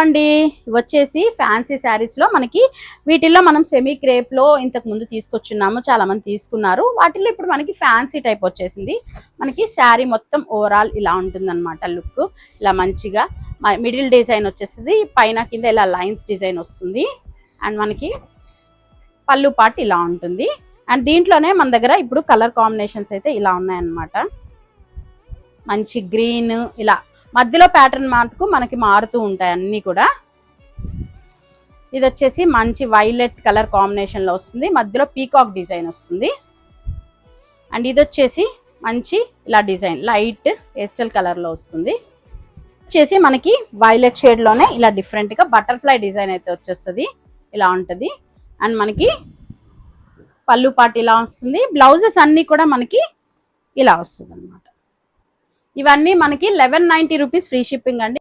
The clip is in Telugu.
అండి వచ్చేసి ఫ్యాన్సీ శారీస్ లో మనకి వీటిల్లో మనం సెమీ క్రేప్ లో ఇంతకు ముందు తీసుకొచ్చున్నాము, చాలా మంది తీసుకున్నారు. వాటిల్లో ఇప్పుడు మనకి ఫ్యాన్సీ టైప్ వచ్చేసింది. మనకి శారీ మొత్తం ఓవరాల్ ఇలా ఉంటుంది అనమాట. లుక్ ఇలా మంచిగా మిడిల్ డిజైన్ వచ్చేస్తుంది, పైన కింద ఇలా లైన్స్ డిజైన్ వస్తుంది. అండ్ మనకి పళ్ళు పార్ట్ ఇలా ఉంటుంది. అండ్ దీంట్లోనే మన దగ్గర ఇప్పుడు కలర్ కాంబినేషన్స్ అయితే ఇలా ఉన్నాయన్నమాట. మంచి గ్రీన్, ఇలా మధ్యలో ప్యాటర్న్ మార్కు మనకి మారుతూ ఉంటాయి అన్నీ కూడా. ఇది వచ్చేసి మంచి వైలెట్ కలర్ కాంబినేషన్ లో వస్తుంది, మధ్యలో పీకాక్ డిజైన్ వస్తుంది. అండ్ ఇది వచ్చేసి మంచి ఇలా డిజైన్ లైట్ పేస్టల్ కలర్ లో వస్తుంది. వచ్చేసి మనకి వైలెట్ షేడ్ లోనే ఇలా డిఫరెంట్ గా బటర్ఫ్లై డిజైన్ అయితే వచ్చేస్తుంది, ఇలా ఉంటుంది. అండ్ మనకి పళ్ళు పాటు ఇలా వస్తుంది. బ్లౌజెస్ అన్నీ కూడా మనకి ఇలా వస్తుంది అనమాట. ఇవన్నీ మనకి 1190 రూపీస్ ఫ్రీ షిప్పింగ్ అండి.